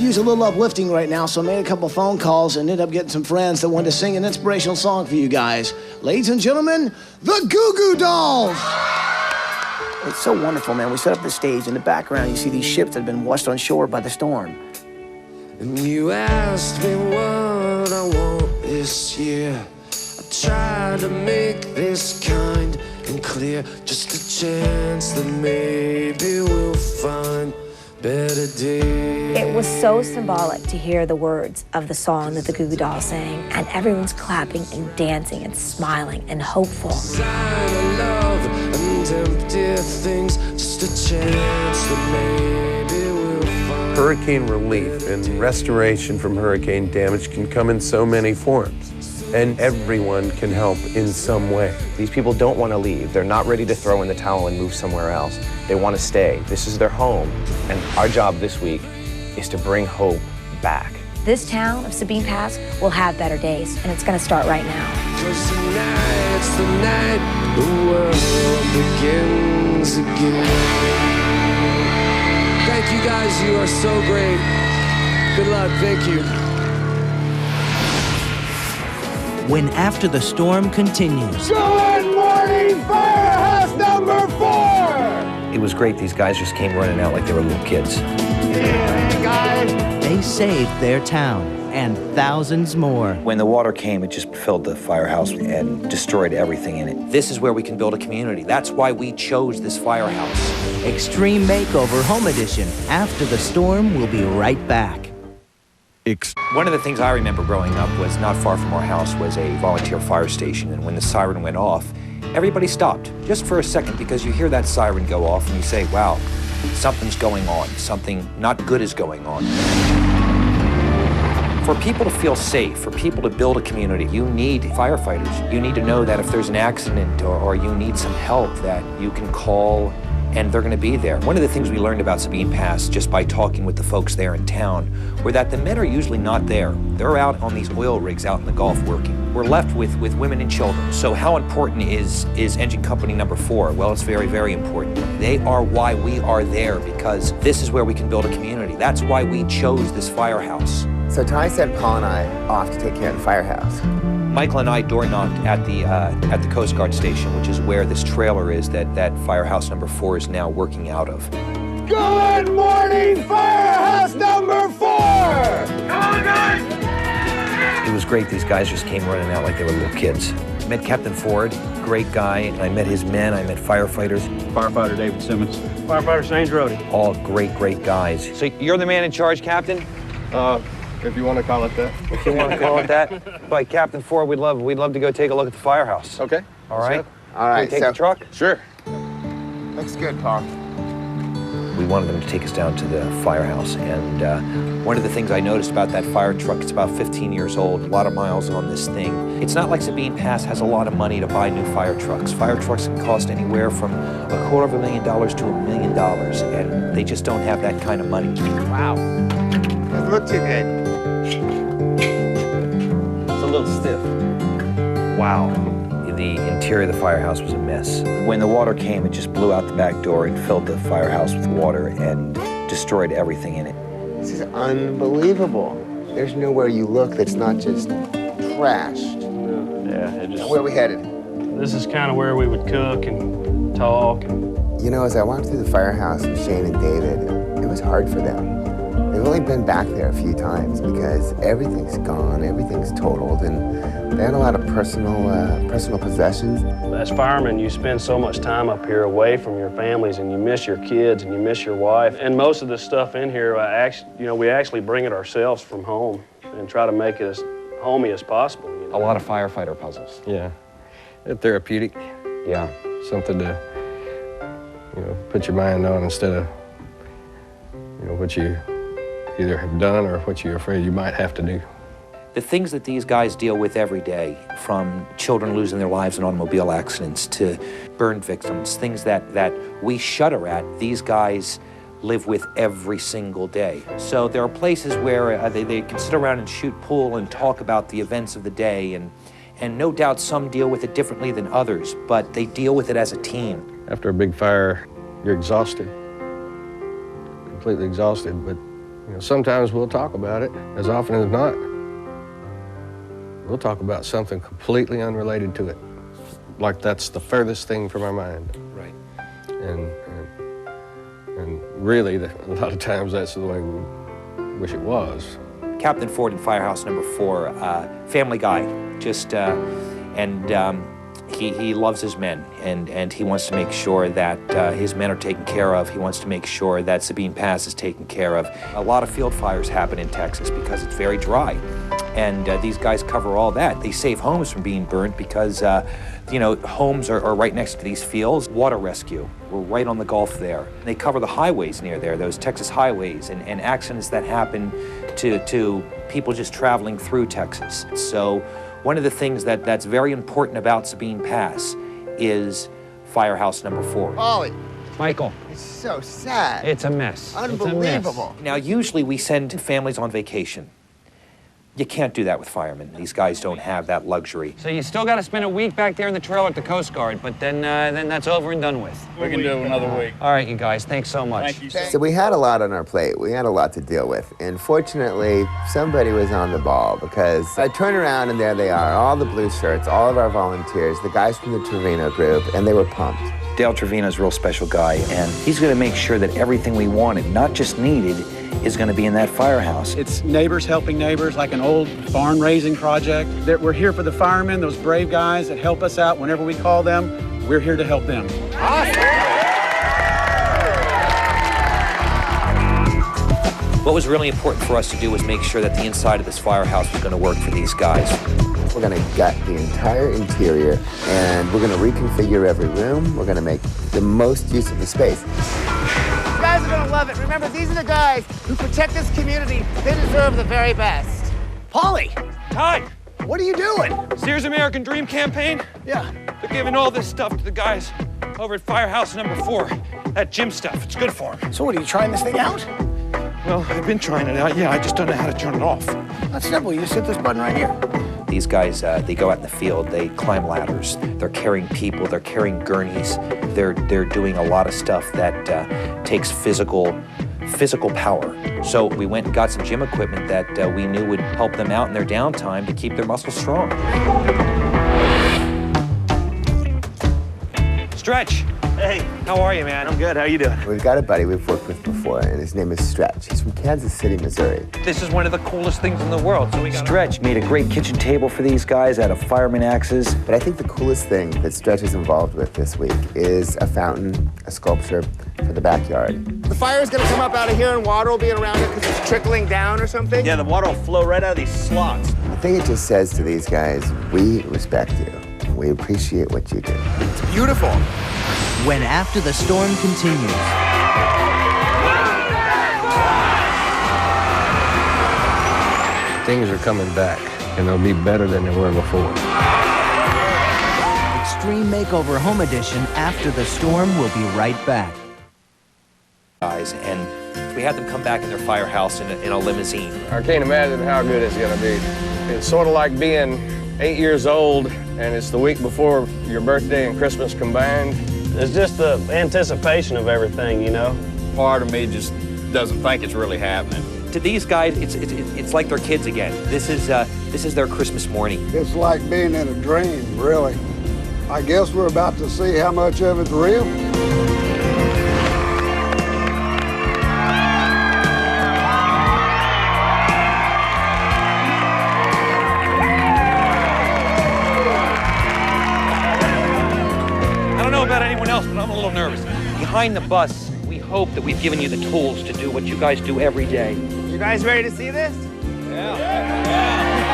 use a little uplifting right now, so I made a couple phone calls and ended up getting some friends that wanted to sing an inspirational song for you guys. Ladies and gentlemen, the Goo Goo Dolls! It's so wonderful, man. We set up the stage. In the background, you see these ships that have been washed on shore by the storm. And you asked me what I want this year. I tried to make this kind and clear. Just a chance that maybe we'll find better days. It was so symbolic to hear the words of the song that the Goo Goo Dolls sang, and everyone's clapping and dancing and smiling and hopeful. Sign of love and empty things. Just a chance that maybe we'll find. Hurricane relief and restoration from hurricane damage can come in so many forms, and everyone can help in some way. These people don't want to leave. They're not ready to throw in the towel and move somewhere else. They want to stay. This is their home. And our job this week is to bring hope back. This town of Sabine Pass will have better days, and it's going to start right now. 'Cause tonight's the night the world begins again. Thank you guys, you are so great. Good luck, thank you. When After the Storm continues. Good morning, Firehouse number 4! It was great. These guys just came running out like they were little kids. Yeah, guys. They saved their town and thousands more. When the water came, it just filled the firehouse and destroyed everything in it. This is where we can build a community. That's why we chose this firehouse. Extreme Makeover Home Edition. After the Storm will be right back. One of the things I remember growing up was not far from our house was a volunteer fire station, and when the siren went off, everybody stopped just for a second, because you hear that siren go off and you say, wow, something's going on, something not good is going on. For people to feel safe, for people to build a community, you need firefighters. You need to know that if there's an accident or you need some help, that you can call and they're going to be there. One of the things we learned about Sabine Pass, just by talking with the folks there in town, were that the men are usually not there. They're out on these oil rigs out in the Gulf working. We're left with women and children. So how important is engine company number 4? Well, it's very, very important. They are why we are there, because this is where we can build a community. That's why we chose this firehouse. So Ty sent Paul and I off to take care of the firehouse. Michael and I door knocked at the Coast Guard station, which is where this trailer is that firehouse number 4 is now working out of. Good morning, Firehouse number 4! Come on, guys! It was great. These guys just came running out like they were little kids. I met Captain Ford, great guy. I met his men. I met firefighters. Firefighter David Simmons. Firefighter Sains Rody. All great, great guys. So you're the man in charge, Captain? If you want to call it that. If you want to call it that. By Captain Ford, we'd love to go take a look at the firehouse. Okay. All right. All right. Can we take the truck? Sure. Looks good, Paul. We wanted them to take us down to the firehouse, and one of the things I noticed about that fire truck, it's about 15 years old, a lot of miles on this thing. It's not like Sabine Pass has a lot of money to buy new fire trucks. Fire trucks can cost anywhere from $250,000 to $1 million, and they just don't have that kind of money. Wow. Doesn't look too good. It's a little stiff. Wow. The interior of the firehouse was a mess. When the water came, it just blew out the back door and filled the firehouse with water and destroyed everything in it. This is unbelievable. There's nowhere you look that's not just trashed. Yeah, Where are we headed? This is kind of where we would cook and talk. You know, as I walked through the firehouse with Shane and David, it was hard for them. They've only been back there a few times because everything's gone, everything's totaled, and they had a lot of personal possessions. As firemen, you spend so much time up here away from your families, and you miss your kids and you miss your wife. And most of the stuff in here, we actually bring it ourselves from home and try to make it as homey as possible. You know? A lot of firefighter puzzles. Yeah, they're therapeutic. Yeah. Something to, put your mind on instead of, what you either have done or what you're afraid you might have to do. The things that these guys deal with every day, from children losing their lives in automobile accidents to burn victims, things that we shudder at, these guys live with every single day. So there are places where they can sit around and shoot pool and talk about the events of the day, and no doubt some deal with it differently than others, but they deal with it as a team. After a big fire, you're exhausted, completely exhausted, but You know, sometimes we'll talk about it. As often as not, we'll talk about something completely unrelated to it. Like that's the furthest thing from our mind. Right. And really, a lot of times that's the way we wish it was. Captain Ford in Firehouse number 4, family guy, just, he loves his men, and he wants to make sure that his men are taken care of. He wants to make sure that Sabine Pass is taken care of. A lot of field fires happen in Texas because it's very dry, and these guys cover all that. They save homes from being burnt because, you know, homes are right next to these fields. Water rescue, we're right on the Gulf there. They cover the highways near there, those Texas highways, and accidents that happen to people just traveling through Texas. So one of the things that's very important about Sabine Pass is Firehouse number 4. Ollie. Michael. It's so sad. It's a mess. Unbelievable. It's a mess. Now, usually we send families on vacation. You can't do that with firemen. These guys don't have that luxury. So you still got to spend a week back there in the trailer at the Coast Guard, but then that's over and done with. We can do another week. All right, you guys. Thanks so much. Thank you. So we had a lot on our plate. We had a lot to deal with. And fortunately, somebody was on the ball because I turn around and there they are, all the blue shirts, all of our volunteers, the guys from the Trevino group, and they were pumped. Dale Trevino's a real special guy, and he's going to make sure that everything we wanted, not just needed, is going to be in that firehouse. It's neighbors helping neighbors, like an old barn raising project. That we're here for the firemen, those brave guys that help us out whenever we call them. We're here to help them. What was really important for us to do was make sure that the inside of this firehouse was going to work for these guys. We're going to gut the entire interior, and we're going to reconfigure every room. We're going to make the most use of the space. You guys are gonna love it. Remember, these are the guys who protect this community. They deserve the very best. Polly, Hi, what are you doing? Sears American Dream campaign. Yeah. They're giving all this stuff to the guys over at Firehouse number 4. That gym stuff, it's good for them. So what, are you trying this thing out? Well, I've been trying it out, yeah, I just don't know how to turn it off. That's simple, you just hit this button right here. These guys, they go out in the field, they climb ladders, they're carrying people, they're carrying gurneys, they're doing a lot of stuff that takes physical power. So we went and got some gym equipment that we knew would help them out in their downtime to keep their muscles strong. Stretch. Hey, how are you, man? I'm good. How you doing? We've got a buddy we've worked with before, and his name is Stretch. He's from Kansas City, Missouri. This is one of the coolest things in the world. So we got Stretch made a great kitchen table for these guys out of fireman axes. But I think the coolest thing that Stretch is involved with this week is a fountain, a sculpture for the backyard. The fire is gonna come up out of here and water will be around it because it's trickling down or something? Yeah, the water will flow right out of these slots. I think it just says to these guys, we respect you. We appreciate what you do. It's beautiful. When After the Storm continues. Things are coming back, and they'll be better than they were before. Extreme Makeover Home Edition After the Storm will be right back. Guys, and we had them come back in their firehouse in a limousine. I can't imagine how good it's gonna be. It's sort of like being 8 years old, and it's the week before your birthday and Christmas combined. It's just the anticipation of everything, you know? Part of me just doesn't think it's really happening. To these guys, it's like their kids again. This is their Christmas morning. It's like being in a dream, really. I guess we're about to see how much of it's real. about anyone else, but I'm a little nervous. Behind the bus, we hope that we've given you the tools to do what you guys do every day. You guys ready to see this? Yeah.